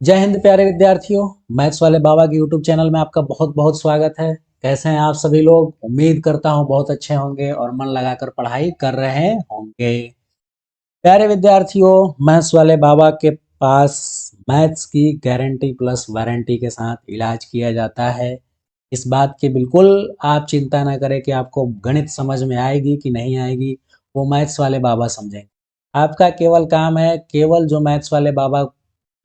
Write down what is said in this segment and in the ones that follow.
जय हिंद प्यारे विद्यार्थियों। मैथ्स वाले बाबा के यूट्यूब चैनल में आपका बहुत बहुत स्वागत है। कैसे हैं आप सभी लोग? उम्मीद करता हूं बहुत अच्छे होंगे और मन लगाकर पढ़ाई कर रहे होंगे। प्यारे विद्यार्थियों, मैथ्स वाले बाबा के पास मैथ्स की गारंटी प्लस वारंटी के साथ इलाज किया जाता है। इस बात की बिल्कुल आप चिंता ना करें कि आपको गणित समझ में आएगी कि नहीं आएगी, वो मैथ्स वाले बाबा समझेंगे। आपका केवल काम है, केवल जो मैथ्स वाले बाबा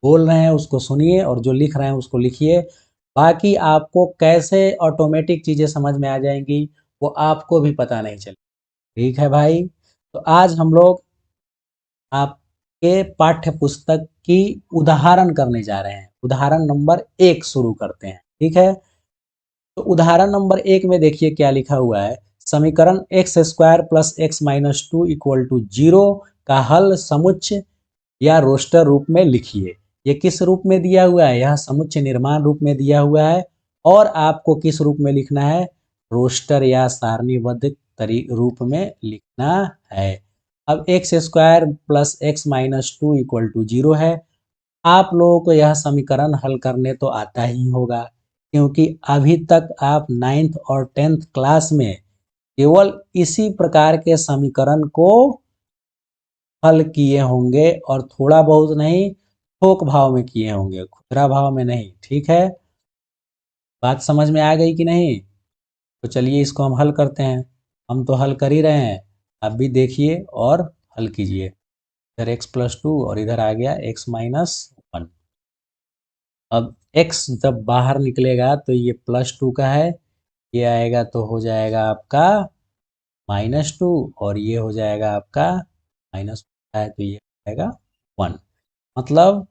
बोल रहे हैं उसको सुनिए और जो लिख रहे हैं उसको लिखिए। बाकी आपको कैसे ऑटोमेटिक चीज़ें समझ में आ जाएंगी वो आपको भी पता नहीं चले। ठीक है भाई, तो आज हम लोग आपके पाठ्य पुस्तक की उदाहरण करने जा रहे हैं। उदाहरण नंबर 1 शुरू करते हैं। ठीक है, तो उदाहरण नंबर 1 में देखिए क्या लिखा हुआ है। समीकरण x square plus x minus two equal to zero का हल समुच्चय या रोस्टर रूप में लिखिए। ये किस रूप में दिया हुआ है? यह समुच्चय निर्माण रूप में दिया हुआ है और आपको किस रूप में लिखना है? रोस्टर या सारणीबद्ध रूप में लिखना है। अब x square plus x minus two equal to zero है। आप लोगों को यह समीकरण हल करने तो आता ही होगा, क्योंकि अभी तक आप 9th और 10th क्लास में केवल इसी प्रकार के समीकरण को हल किए होंगे और थोड़ा बहुत नहीं, थोक भाव में किए होंगे, खुदरा भाव में नहीं। ठीक है, बात समझ में आ गई कि नहीं? तो चलिए इसको हम हल करते हैं। हम तो हल कर ही रहे हैं, आप भी देखिए और हल कीजिए। इधर एक्स प्लस टू और इधर आ गया एक्स माइनस वन। अब x जब बाहर निकलेगा तो ये प्लस टू का है, ये आएगा तो हो जाएगा आपका माइनस टू और ये हो जाएगा आपका माइनस है तो ये हो जाएगा वन। मतलब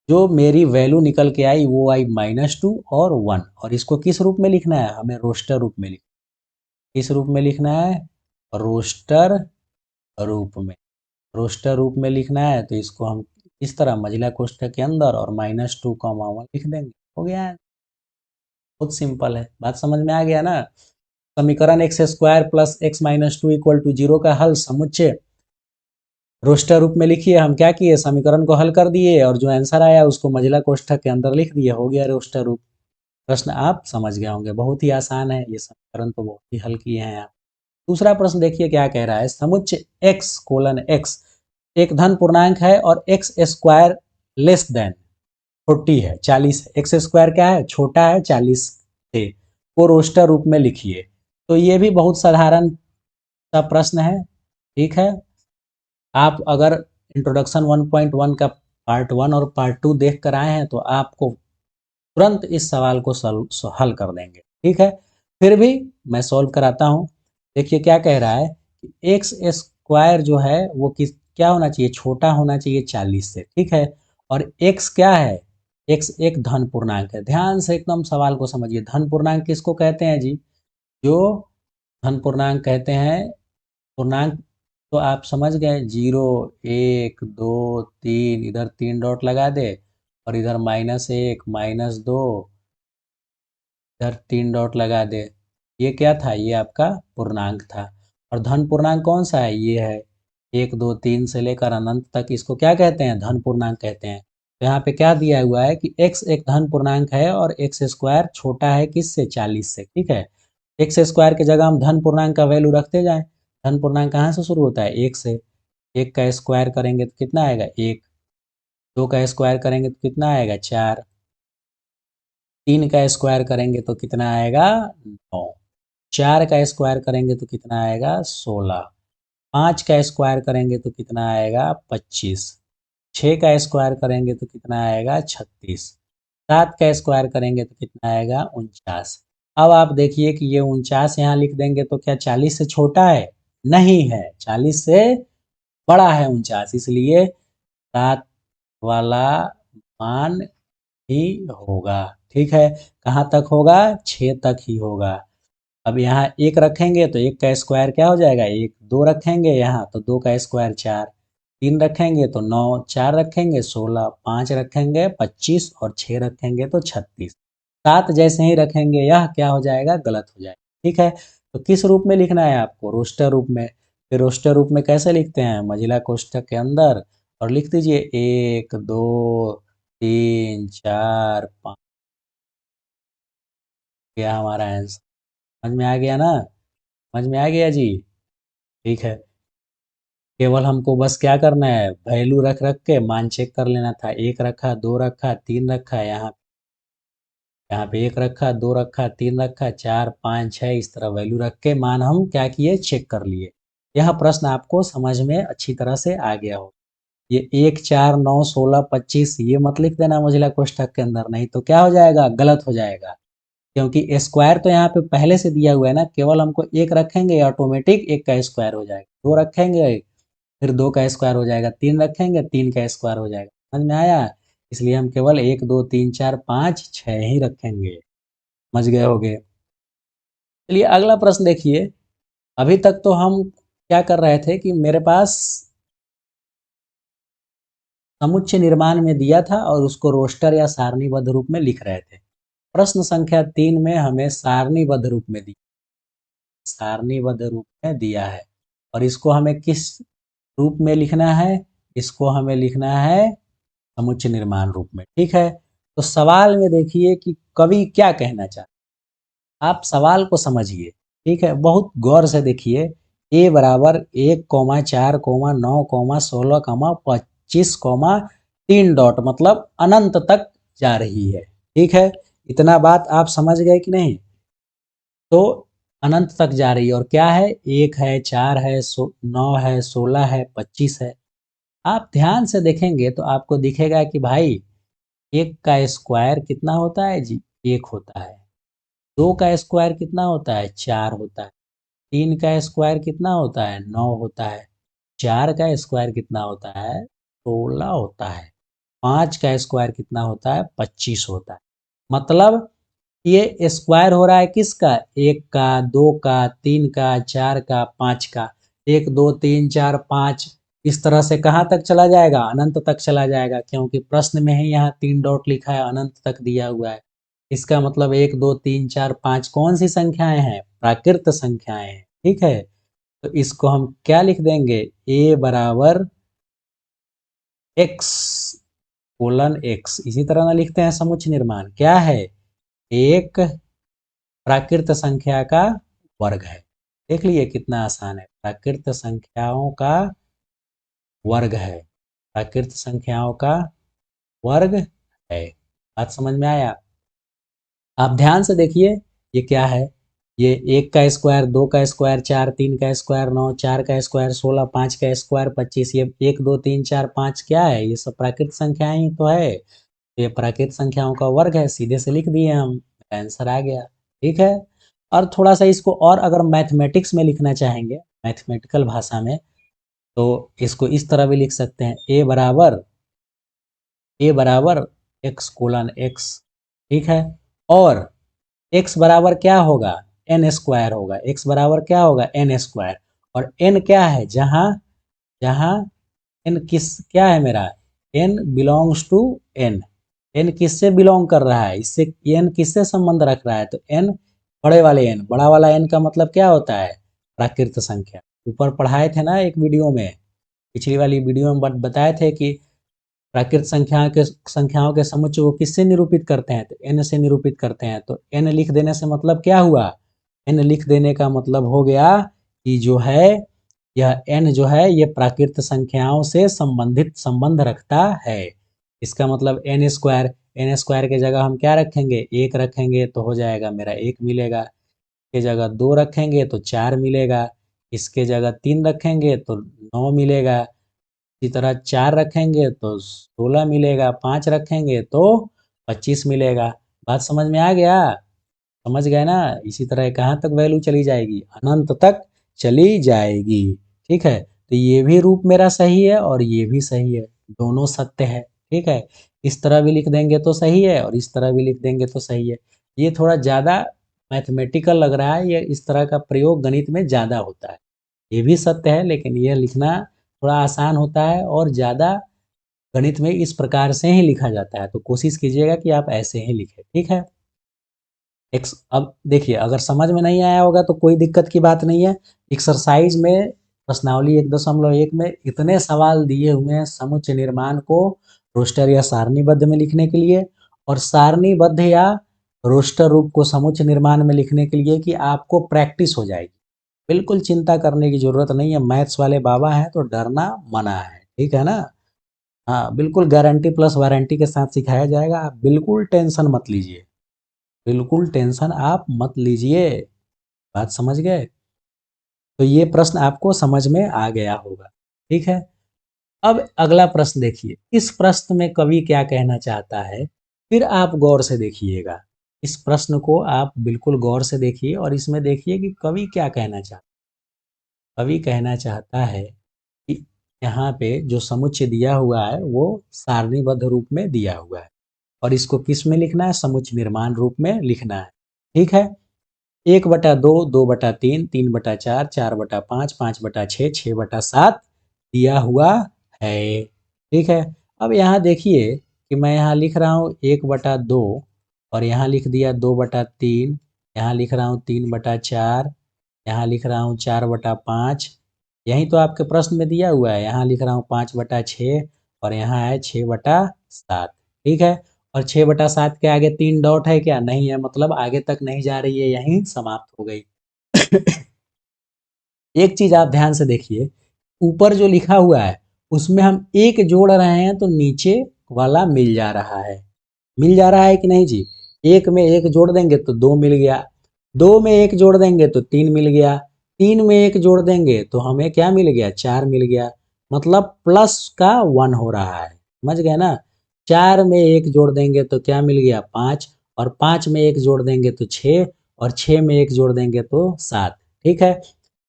जो मेरी वैल्यू निकल के आई वो आई -2 और 1। और इसको किस रूप में लिखना है? हमें रोस्टर रूप में किस रूप में लिखना है? रोस्टर रूप में। रोस्टर रूप में लिखना है तो इसको हम इस तरह महिला कोष्ठक के अंदर और -2 कॉमा 1 लिख देंगे, हो गया है। बहुत सिंपल है, बात समझ में आ गया ना? समीकरण x square plus x minus two equal to zero का हल समुच्चय रोस्टर रूप में लिखिए। हम क्या किए, समीकरण को हल कर दिए और जो आंसर आया उसको महिला कोष्ठक के अंदर लिख दिए, हो गया रोस्टर रूप। प्रश्न आप समझ गए होंगे, बहुत ही आसान है, ये समीकरण तो बहुत ही हल किए हैं आप। दूसरा प्रश्न देखिए क्या कह रहा है। समुच्चय x कोलन x एक धन पूर्णांक है और एक्स स्क्वायर लेस देन 40 है, 40 है। एक्स स्क्वायर क्या है? छोटा है 40 से, को रोस्टर रूप में लिखिए। तो ये भी बहुत साधारण सा प्रश्न है। ठीक है, आप अगर इंट्रोडक्शन 1.1 का पार्ट 1 और पार्ट 2 देख कर आए हैं तो आपको तुरंत इस सवाल को हल कर देंगे। ठीक है, फिर भी मैं सॉल्व कराता हूँ। देखिए क्या कह रहा है कि एक्स स्क्वायर जो है वो किस क्या होना चाहिए? छोटा होना चाहिए 40 से। ठीक है, और एक्स क्या है? एक्स एक धन पूर्णांक है। ध्यान से एकदम सवाल को समझिए। धन पूर्णांक किसको कहते हैं जी? जो धन पूर्णांक कहते हैं, पूर्णांक तो आप समझ गए, 0 1 2 3, इधर 3 डॉट लगा दे और इधर -1 -2, इधर 3 डॉट लगा दे। ये क्या था? ये आपका पूर्णांक था। और धन पूर्णांक कौन सा है? ये है 1 2 3 से लेकर अनंत तक, इसको क्या कहते हैं? धन पूर्णांक कहते हैं। तो यहाँ पे क्या दिया हुआ है कि x एक धन पूर्णांक है और एक्स स्क्वायर छोटा है किससे? 40 से। ठीक है, एक्स स्क्वायर की जगह हम धन पूर्णांक का वैल्यू रखते जाएं। धन पूर्णांक कहाँ से शुरू होता है? 1 से। 1 का स्क्वायर करेंगे तो कितना आएगा? 1। 2 का स्क्वायर करेंगे तो कितना आएगा? 4। 3 का स्क्वायर करेंगे तो कितना आएगा? 9। 4 का स्क्वायर करेंगे तो कितना आएगा? 16। 5 का स्क्वायर करेंगे तो कितना आएगा? 25। 6 का स्क्वायर करेंगे तो कितना आएगा? 36। 7 का स्क्वायर करेंगे तो कितना आएगा? 49। अब आप देखिए कि ये 49 यहाँ लिख देंगे तो क्या 40 से छोटा है? नहीं है, 40 से बड़ा है 49, इसलिए 7 वाला मान ही होगा। ठीक है, कहाँ तक होगा? 6 तक ही होगा। अब यहाँ 1 रखेंगे तो 1 का स्क्वायर क्या हो जाएगा? 1। 2 रखेंगे यहाँ तो 2 का स्क्वायर 4। 3 रखेंगे तो 9। 4 रखेंगे 16। 5 रखेंगे 25 और 6 रखेंगे तो 36। 7 जैसे ही रखेंगे यह क्या हो जाएगा? गलत हो जाएगा। ठीक है, तो किस रूप में लिखना है आपको? रोस्टर रूप में। फिर रोस्टर रूप में कैसे लिखते हैं? महिला कोष्ठक के अंदर और लिख दीजिए 1 2 3 4 5 गया हमारा आंसर। समझ में आ गया ना? समझ में आ गया जी? ठीक है, केवल हमको बस क्या करना है, वैल्यू रख रख के मान चेक कर लेना था। एक रखा, दो रखा, तीन रखा, यहाँ यहाँ पे एक रखा, दो रखा, तीन रखा, चार पाँच छः, इस तरह वैल्यू रख के मान हम क्या किए, चेक कर लिए। यह प्रश्न आपको समझ में अच्छी तरह से आ गया हो। ये 1 4 9 16 25 ये मत लिख देना मुझला कोष्ठक के अंदर, नहीं तो क्या हो जाएगा, गलत हो जाएगा। क्योंकि स्क्वायर तो यहाँ पे पहले से दिया हुआ है ना, केवल हमको एक रखेंगे ऑटोमेटिक एक का स्क्वायर हो जाएगा, दो रखेंगे फिर दो का स्क्वायर हो जाएगा, तीन रखेंगे तीन का स्क्वायर हो जाएगा। समझ में आया? इसलिए हम केवल 1 2 3 4 5 6 ही रखेंगे। समझ गए होगे? चलिए अगला प्रश्न देखिए। अभी तक तो हम क्या कर रहे थे कि मेरे पास समुच्चय निर्माण में दिया था और उसको रोस्टर या सारणीबद्ध रूप में लिख रहे थे। प्रश्न संख्या 3 में हमें सारणीबद्ध रूप में दिया, सारणीबद्ध रूप में दिया है और इसको हमें किस रूप में लिखना है, इसको हमें लिखना है समुच्चय निर्माण रूप में। ठीक है, तो सवाल में देखिए कि कवि क्या कहना चाहते, आप सवाल को समझिए। ठीक है, बहुत गौर से देखिए। ए बराबर 1 4 9 16 25 3 डॉट मतलब अनंत तक जा रही है। ठीक है, इतना बात आप समझ गए कि नहीं? तो अनंत तक जा रही है और क्या है, 1 है, 4 है, 9 है, 16 है, 25 है। आप ध्यान से देखेंगे तो आपको दिखेगा कि भाई 1 का स्क्वायर कितना होता है जी, 1 होता है। 2 का स्क्वायर कितना होता है, 4 होता है। 3 का स्क्वायर कितना होता है, 9 होता है। 4 का स्क्वायर कितना होता है, 16 होता है। 5 का स्क्वायर कितना होता है, 25 होता है। मतलब ये स्क्वायर हो रहा है किसका, 1 का, 2 का, 3 का, 4 का, 5 का। 1 2 3 4 5 इस तरह से कहाँ तक चला जाएगा, अनंत तक चला जाएगा, क्योंकि प्रश्न में ही यहाँ 3 डॉट लिखा है, अनंत तक दिया हुआ है। इसका मतलब 1 2 3 4 5 कौन सी संख्याएं हैं, प्राकृत संख्याएं हैं। ठीक है, तो इसको हम क्या लिख देंगे, a बराबर x कोलन x। इसी तरह ना लिखते हैं समुच्चय निर्माण, क्या है, एक प्राकृत संख्या का वर्ग है। देख लिए कितना आसान है, प्राकृत संख्याओं का वर्ग है, प्राकृत संख्याओं का वर्ग है। बात समझ में आया? आप ध्यान से देखिए, ये क्या है, ये 1 का स्क्वायर, 2 का स्क्वायर, 4 3 का स्क्वायर, 9 4 का स्क्वायर, 16 5 का स्क्वायर, 25। ये 1 2 3 4 5 क्या है, ये सब प्राकृत संख्याएं ही तो है। ये प्राकृत संख्याओं का वर्ग है, सीधे से लिख दिए हम, आंसर आ गया। ठीक है, और थोड़ा सा इसको और अगर मैथमेटिक्स में लिखना चाहेंगे, मैथमेटिकल भाषा में, तो इसको इस तरह भी लिख सकते हैं, ए बराबर एक्स कोलन एक्स। ठीक है, और एक्स बराबर क्या होगा, एन स्क्वायर होगा। एक्स बराबर क्या होगा, एन स्क्वायर। और एन क्या है, जहाँ जहाँ एन किस क्या है मेरा, n belongs to n. N किससे बिलोंग कर रहा है, इससे एन किससे संबंध रख रहा है, तो एन बड़े वाले एन, बड़ा वाला एन का मतलब क्या होता है, प्राकृत संख्या। ऊपर पढ़ाए थे ना एक वीडियो में, पिछली वाली वीडियो में बताए थे कि प्राकृत संख्याओं के समुच्चय को किससे निरूपित करते हैं, तो एन से निरूपित करते हैं। तो एन लिख देने से मतलब क्या हुआ, एन लिख देने का मतलब हो गया कि जो है यह एन जो है ये प्राकृत संख्याओं से संबंधित संबंध रखता है। इसका मतलब एन स्क्वायर के जगह हम क्या रखेंगे, एक रखेंगे तो हो जाएगा मेरा एक मिलेगा। इसके जगह दो रखेंगे तो चार मिलेगा। इसके जगह तीन रखेंगे तो नौ मिलेगा। इसी तरह चार रखेंगे तो 16 मिलेगा, पाँच रखेंगे तो 25 मिलेगा। बात समझ में आ गया? समझ गए ना? इसी तरह कहाँ तक वैल्यू चली जाएगी, अनंत तक चली जाएगी। ठीक है, तो ये भी रूप मेरा सही है और ये भी सही है, दोनों सत्य है। ठीक है, इस तरह भी लिख देंगे तो सही है और इस तरह भी लिख देंगे तो सही है। ये थोड़ा ज़्यादा मैथमेटिकल लग रहा है, ये इस तरह का प्रयोग गणित में ज़्यादा होता है। ये भी सत्य है लेकिन यह लिखना थोड़ा आसान होता है और ज़्यादा गणित में इस प्रकार से ही लिखा जाता है। तो कोशिश कीजिएगा कि आप ऐसे ही लिखें। ठीक है, एक्स अब देखिए, अगर समझ में नहीं आया होगा तो कोई दिक्कत की बात नहीं है। एक्सरसाइज में प्रश्नावली 1.1 में इतने सवाल दिए हुए हैं समुच्चय निर्माण को रोस्टर या सारणीबद्ध में लिखने के लिए, और सारणीबद्ध या रोस्टर रूप को समुच्चय निर्माण में लिखने के लिए कि आपको प्रैक्टिस हो जाएगी। बिल्कुल चिंता करने की जरूरत नहीं है, मैथ्स वाले बाबा हैं तो डरना मना है, ठीक है ना। हाँ, बिल्कुल गारंटी प्लस वारंटी के साथ सिखाया जाएगा, आप बिल्कुल टेंशन मत लीजिए, बिल्कुल टेंशन आप मत लीजिए। बात समझ गए? तो ये प्रश्न आपको समझ में आ गया होगा, ठीक है। अब अगला प्रश्न देखिए, इस प्रश्न में कवि क्या कहना चाहता है, फिर आप गौर से देखिएगा। इस प्रश्न को आप बिल्कुल गौर से देखिए और इसमें देखिए कि कवि क्या कहना चाहता है। कवि कहना चाहता है कि यहाँ पे जो समुच्चय दिया हुआ है वो सारणीबद्ध रूप में दिया हुआ है, और इसको किस में लिखना है, समुच्चय निर्माण रूप में लिखना है, ठीक है। 1/2, 2/3, 3/4, 4/5, 5/6, 6/7 दिया हुआ है, ठीक है। अब यहाँ देखिए कि मैं यहाँ लिख रहा हूँ 1/2 और यहाँ लिख दिया 2/3, यहाँ लिख रहा हूँ 3/4, यहाँ लिख रहा हूँ 4/5, यही तो आपके प्रश्न में दिया हुआ है। यहाँ लिख रहा हूँ 5/6 और यहाँ है 6/7, ठीक है। और 6/7 के आगे 3 डॉट है क्या? नहीं है, मतलब आगे तक नहीं जा रही है, यहीं समाप्त हो गई। एक चीज आप ध्यान से देखिए, ऊपर जो लिखा हुआ है उसमें हम एक जोड़ रहे हैं तो नीचे वाला मिल जा रहा है, मिल जा रहा है कि नहीं जी। एक में एक जोड़ देंगे तो दो मिल गया, दो में एक जोड़ देंगे तो तीन मिल गया, तीन में एक जोड़ देंगे तो हमें क्या मिल गया? चार मिल गया, मतलब प्लस का 1 हो रहा है, समझ गए ना। चार में एक जोड़ देंगे तो क्या मिल गया? 5, और 5 में एक जोड़ देंगे तो 6, और 6 में एक जोड़ देंगे तो 7, ठीक है।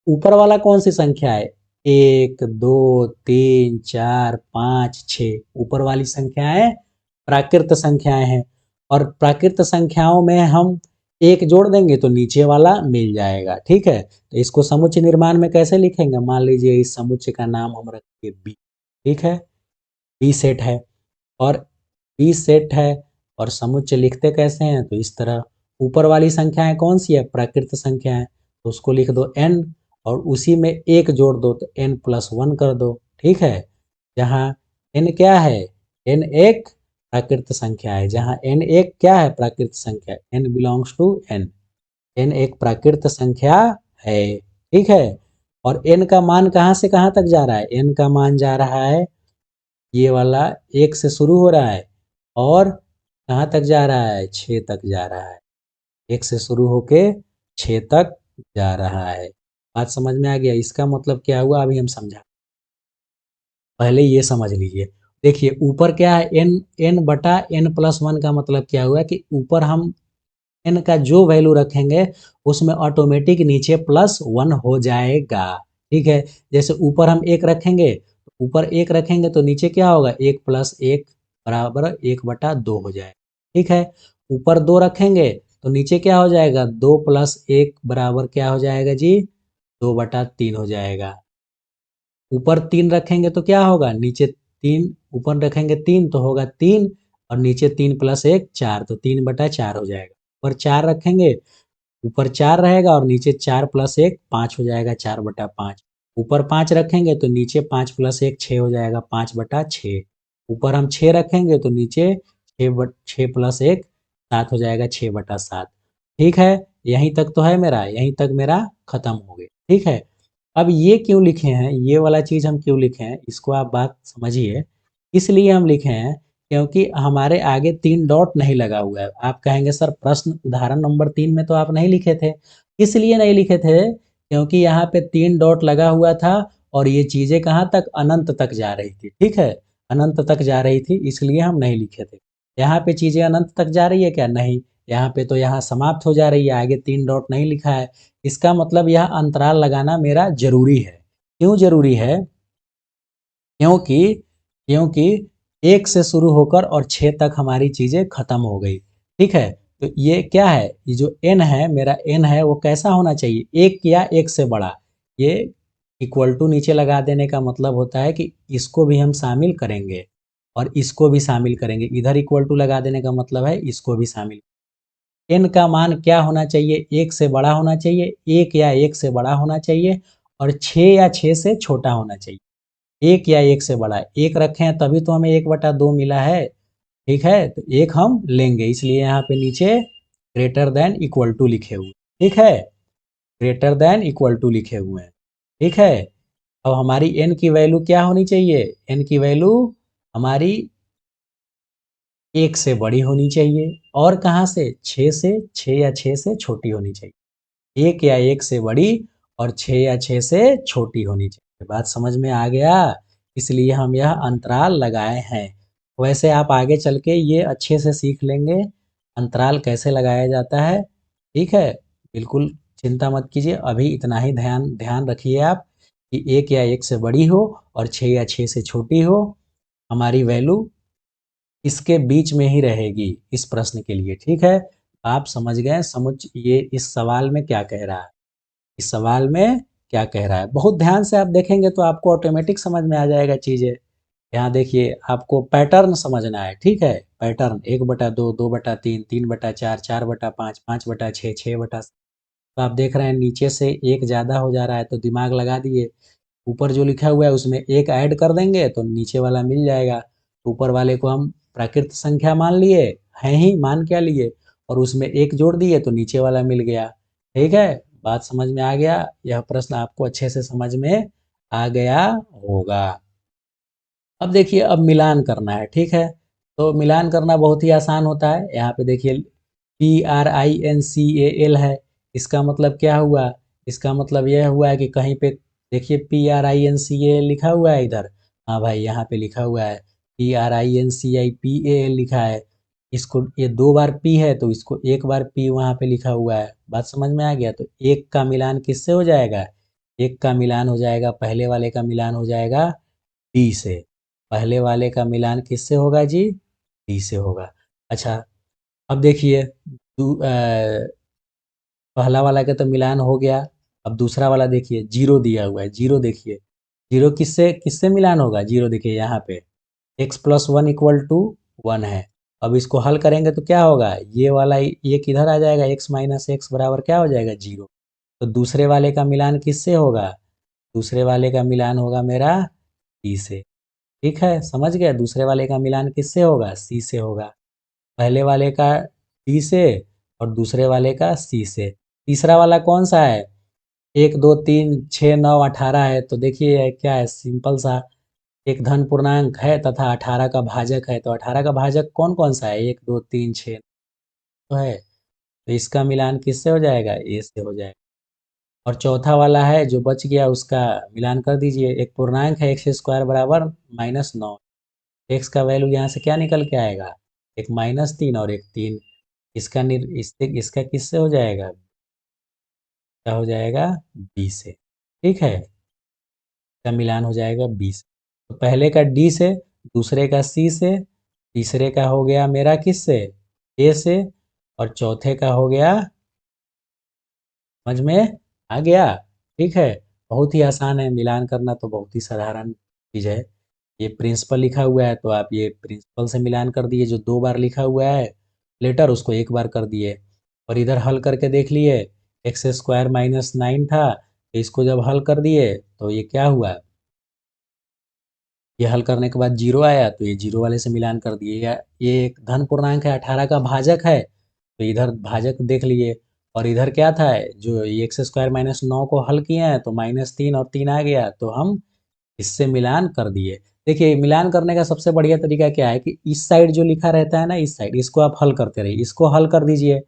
ऊपर वाला कौन सी संख्या है? 1, 2, 3, 4, 5, 6, ऊपर वाली संख्याएं प्राकृत संख्याएं हैं, और प्राकृत संख्याओं में हम एक जोड़ देंगे तो नीचे वाला मिल जाएगा, ठीक है। तो इसको समुच्चय निर्माण में कैसे लिखेंगे? मान लीजिए इस समुच्चय का नाम हम रखेंगे बी, ठीक है। बी सेट है, और बी सेट है, और समुच्चय लिखते कैसे हैं? तो इस तरह, ऊपर वाली संख्याएं कौन सी है? प्राकृत संख्याएं, तो उसको लिख दो n, और उसी में एक जोड़ दो तो n+1 कर दो, ठीक है। जहाँ n क्या है? n एक प्राकृत संख्या है, जहाँ n एक क्या है? प्राकृत संख्या, n belongs to n, n एक प्राकृत संख्या है, ठीक है। और n का मान कहाँ से कहाँ तक जा रहा है? n का मान जा रहा है, ये वाला 1 से शुरू हो रहा है और कहाँ तक जा रहा है? 6 तक जा रहा है, 1 से शुरू होके 6 तक जा रहा है। बात समझ में आ गया? इसका मतलब क्या हुआ अभी हम समझा, पहले ये समझ लीजिए। देखिए ऊपर क्या है? n/n+1 का मतलब क्या हुआ कि ऊपर हम n का जो वैल्यू रखेंगे उसमें ऑटोमेटिक नीचे +1 हो जाएगा, ठीक है। जैसे ऊपर हम 1 रखेंगे, ऊपर 1 रखेंगे तो नीचे क्या होगा? 1 + 1 बराबर 1/2 हो जाएगा, ठीक है। ऊपर 2 रखेंगे तो नीचे क्या हो जाएगा? 2 + 1 बराबर क्या हो जाएगा जी? 2/3 हो जाएगा। ऊपर 3 रखेंगे तो क्या होगा? नीचे 3, ऊपर रखेंगे 3 तो होगा 3, और नीचे 3 + 1 4, तो 3/4 हो जाएगा। ऊपर 4 रखेंगे, ऊपर 4 रहेगा और नीचे 4 + 1 5 हो जाएगा, 4/5। ऊपर 5 रखेंगे तो नीचे 5 + 1 6 हो जाएगा, 5/6। ऊपर हम 6 रखेंगे तो नीचे 6 + 1 7 हो जाएगा, 6/7, ठीक है। यहीं तक तो है मेरा, यहीं तक मेरा खत्म हो गया, ठीक है। अब ये क्यों लिखे हैं, ये वाला चीज हम क्यों लिखे हैं, इसको आप बात समझिए। इसलिए हम लिखे हैं क्योंकि हमारे आगे 3 डॉट नहीं लगा हुआ है। आप कहेंगे सर प्रश्न उदाहरण नंबर 3 में तो आप नहीं लिखे थे, इसलिए नहीं लिखे थे क्योंकि यहाँ पे 3 डॉट लगा हुआ था और ये चीजें कहाँ तक? अनंत तक जा रही थी, ठीक है। अनंत तक जा रही थी, इसलिए हम नहीं लिखे थे। यहाँ पे चीजें अनंत तक जा रही है क्या? नहीं, यहाँ पे तो यहाँ समाप्त हो जा रही है, आगे 3 डॉट नहीं लिखा है। इसका मतलब यह अंतराल लगाना मेरा जरूरी है। क्यों जरूरी है? क्योंकि क्योंकि 1 से शुरू होकर और 6 तक हमारी चीजें खत्म हो गई, ठीक है। तो ये क्या है? ये जो n है, मेरा n है, वो कैसा होना चाहिए? 1 या 1 से बड़ा। ये इक्वल टू नीचे लगा देने का मतलब होता है कि इसको भी हम शामिल करेंगे और इसको भी शामिल करेंगे। इधर इक्वल टू लगा देने का मतलब है इसको भी शामिल। n का मान क्या होना चाहिए? 1 से बड़ा होना चाहिए, 1 या 1 से बड़ा होना चाहिए, और 6 या 6 से छोटा होना चाहिए। एक या एक से बड़ा, एक रखे हैं तभी तो हमें 1/2 मिला है। ठीक है, तो एक हम लेंगे, इसलिए यहाँ पे नीचे ग्रेटर देन इक्वल टू लिखे हुए। ठीक है, ग्रेटर देन इक्वल टू लिखे हुए हैं। ठीक है, अब हमारी एन की वैल्यू क्या होनी चाहिए? एन की वैल्यू हमारी एक से बड़ी होनी चाहिए, और कहाँ से? 6 से, 6 या 6 से छोटी होनी चाहिए। एक या एक से बड़ी और 6 या 6 से छोटी होनी चाहिए। बात समझ में आ गया? इसलिए हम यह अंतराल लगाए हैं। वैसे आप आगे चल के ये अच्छे से सीख लेंगे अंतराल कैसे लगाया जाता है। ठीक है, बिल्कुल चिंता मत कीजिए, अभी इतना ही ध्यान ध्यान रखिए आप कि एक या एक से बड़ी हो और 6 या 6 से छोटी हो। हमारी वैल्यू इसके बीच में ही रहेगी इस प्रश्न के लिए। ठीक है, आप समझ गए ये इस सवाल में क्या कह रहा है? इस सवाल में क्या कह रहा है, बहुत ध्यान से आप देखेंगे तो आपको ऑटोमेटिक समझ में आ जाएगा चीजें। यहाँ देखिए, आपको पैटर्न समझना है। ठीक है, पैटर्न 1/2, 2/3, 3/4, 4/5, 5/6, 6/7। तो आप देख रहे हैं नीचे से एक ज़्यादा हो जा रहा है तो दिमाग लगा दिए, ऊपर जो लिखा हुआ है उसमें एक ऐड कर देंगे तो नीचे वाला मिल जाएगा। ऊपर वाले को हम प्राकृत संख्या मान लिए, हैं ही, मान क्या लिए, और उसमें एक जोड़ दिए तो नीचे वाला मिल गया। ठीक है, बात समझ में आ गया? यह प्रश्न आपको अच्छे से समझ में आ गया होगा। अब देखिए, अब मिलान करना है। ठीक है, तो मिलान करना बहुत ही आसान होता है। यहाँ पे देखिए PRINCAL है, इसका मतलब क्या हुआ? इसका मतलब यह हुआ है कि कहीं पे देखिए PRINCAL लिखा हुआ है इधर। हाँ भाई, यहाँ पे लिखा हुआ है PRINCIPAL लिखा है। इसको ये 2 बार P है तो इसको एक बार P वहाँ पे लिखा हुआ है। बात समझ में आ गया? तो एक का मिलान किससे हो जाएगा? एक का मिलान हो जाएगा, पहले वाले का मिलान हो जाएगा डी से। पहले वाले का मिलान किससे होगा जी? डी से होगा। अच्छा, अब देखिए पहला वाला का तो मिलान हो गया। अब दूसरा वाला देखिए, जीरो दिया हुआ है। जीरो देखिए, जीरो किससे किससे मिलान होगा? जीरो देखिए यहाँ पे x+1 = 1 है। अब इसको हल करेंगे तो क्या होगा? ये वाला ये किधर आ जाएगा? x - x बराबर क्या हो जाएगा? जीरो। तो दूसरे वाले का मिलान किससे होगा? दूसरे वाले का मिलान होगा मेरा डी से। ठीक है, समझ गए? दूसरे वाले का मिलान किससे होगा? सी से होगा। पहले वाले का डी से और दूसरे वाले का सी से। तीसरा वाला कौन सा है? 1 2 3 6 9 18 है। तो देखिए क्या है, सिंपल सा एक धन पूर्णांक है तथा 18 का भाजक है। तो 18 का भाजक कौन कौन सा है? 1 2 3 6 तो है। तो इसका मिलान किससे हो जाएगा? ए से हो जाएगा। और चौथा वाला है जो बच गया उसका मिलान कर दीजिए। एक पूर्णांक है x² बराबर -9। एक्स का वैल्यू यहाँ से क्या निकल के आएगा? एक -3 और एक 3। इसका किससे हो जाएगा? क्या हो जाएगा? 20 से। ठीक है, इसका मिलान हो जाएगा 20। तो पहले का डी से, दूसरे का सी से, तीसरे का हो गया मेरा किस से? ए से, और चौथे का हो गया, समझ में आ गया? ठीक है, बहुत ही आसान है मिलान करना, तो बहुत ही साधारण चीज़ है। ये प्रिंसिपल लिखा हुआ है तो आप ये प्रिंसिपल से मिलान कर दिए। जो 2 बार लिखा हुआ है लेटर उसको एक बार कर दिए, और इधर हल करके देख लिए। x² - 9 था, तो इसको जब हल कर दिए तो ये क्या हुआ? ये हल करने के बाद जीरो आया तो ये जीरो वाले से मिलान कर दिए। या ये एक धन पूर्णांक है, 18 का भाजक है तो इधर भाजक देख लिए। और इधर क्या था, जो x² - 9 को हल किए हैं तो -3 और 3 आ गया तो हम इससे मिलान कर दिए। देखिए, मिलान करने का सबसे बढ़िया तरीका क्या है कि इस साइड जो लिखा रहता है ना, इस साइड इसको आप हल करते रहिए। इसको हल कर दीजिए,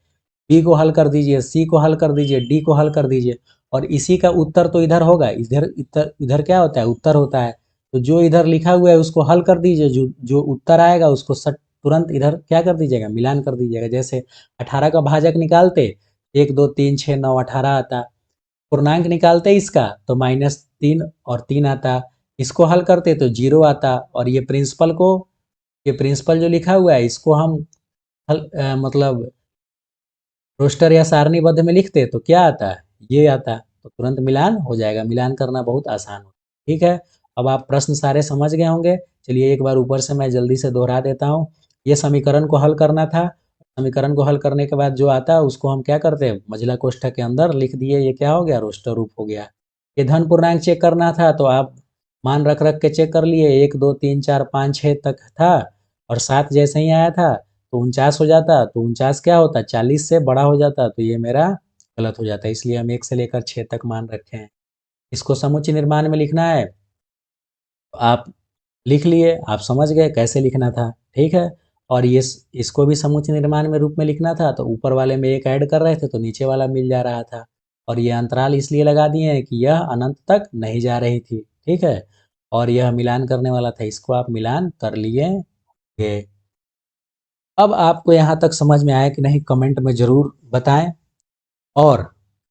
बी को हल कर दीजिए, सी को हल कर दीजिए, डी को हल कर दीजिए, और इसी का उत्तर तो इधर होगा। इधर इधर इधर क्या होता है? उत्तर होता है। तो जो इधर लिखा हुआ है उसको हल कर दीजिए, जो जो उत्तर आएगा उसको सट तुरंत इधर क्या कर दीजिएगा? मिलान कर दीजिएगा। जैसे 18 का भाजक निकालते, 1 2 3 6 9 18 आता। पूर्णांक निकालते इसका तो -3 और 3 आता। इसको हल करते तो जीरो आता। और ये प्रिंसिपल जो लिखा हुआ है इसको हम मतलब रोस्टर या सारणीबद्ध में लिखते तो क्या आता? ये आता। तो तुरंत मिलान हो जाएगा। मिलान करना बहुत आसान होता है। ठीक है, अब आप प्रश्न सारे समझ गए होंगे। चलिए एक बार ऊपर से मैं जल्दी से दोहरा देता हूँ। ये समीकरण को हल करना था। समीकरण को हल करने के बाद जो आता है उसको हम क्या करते हैं? मझला कोष्ठक के अंदर लिख दिए। ये क्या हो गया? रोस्टर रूप हो गया। ये धन पूर्णांक चेक करना था तो आप मान रख रख के चेक कर लिए, 1 2 3 4 5 6 तक था और 7 जैसे ही आया था तो 49 हो जाता, तो 49 क्या होता, 40 से बड़ा हो जाता, तो ये मेरा गलत हो जाता है। इसलिए हम 1 से लेकर 6 तक मान रखे हैं। इसको समुच्चय निर्माण में लिखना है तो आप लिख लिए, आप समझ गए कैसे लिखना था, ठीक है। और ये इसको भी समुच्चय निर्माण में रूप में लिखना था तो ऊपर वाले में एक ऐड कर रहे थे तो नीचे वाला मिल जा रहा था। और ये अंतराल इसलिए लगा दिए हैं कि यह अनंत तक नहीं जा रही थी, ठीक है। और यह मिलान करने वाला था, इसको आप मिलान कर लिए होंगे। अब आपको यहाँ तक समझ में आया कि नहीं, कमेंट में ज़रूर बताएं। और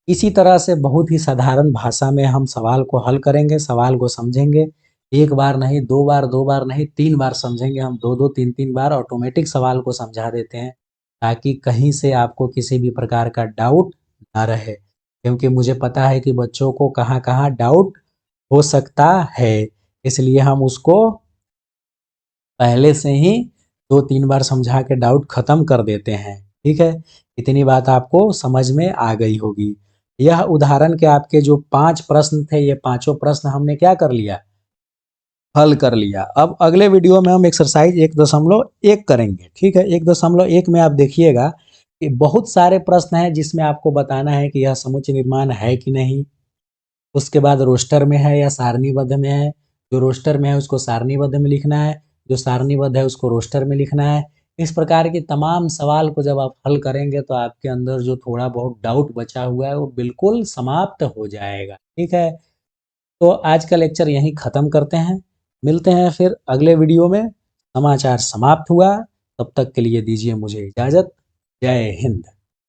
इसी तरह से बहुत ही साधारण भाषा में हम सवाल को हल करेंगे, सवाल को समझेंगे। एक बार नहीं, दो बार नहीं, 3 बार समझेंगे हम, 2-2 3-3 बार ऑटोमेटिक सवाल को समझा देते हैं ताकि कहीं से आपको किसी भी प्रकार का डाउट ना रहे। क्योंकि मुझे पता है कि बच्चों को कहाँ-कहाँ डाउट हो सकता है, इसलिए हम उसको पहले से ही 2-3 बार समझा के डाउट खत्म कर देते हैं, ठीक है। इतनी बात आपको समझ में आ गई होगी। यह उदाहरण के आपके जो 5 प्रश्न थे, ये पांचों प्रश्न हमने क्या कर लिया, हल कर लिया। अब अगले वीडियो में हम एक्सरसाइज 1.1 करेंगे, ठीक है। 1.1 में आप देखिएगा कि बहुत सारे प्रश्न हैं जिसमें आपको बताना है कि यह समुच्चय निर्माण है कि नहीं। उसके बाद रोस्टर में है या सारणीबद्ध में है, जो रोस्टर में है उसको सारणीबद्ध में लिखना है, जो सारणीबद्ध है उसको रोस्टर में लिखना है। इस प्रकार के तमाम सवाल को जब आप हल करेंगे तो आपके अंदर जो थोड़ा बहुत डाउट बचा हुआ है वो बिल्कुल समाप्त हो जाएगा, ठीक है। तो आज का लेक्चर यहीं ख़त्म करते हैं, मिलते हैं फिर अगले वीडियो में। समाचार समाप्त हुआ, तब तक के लिए दीजिए मुझे इजाज़त। जय हिंद।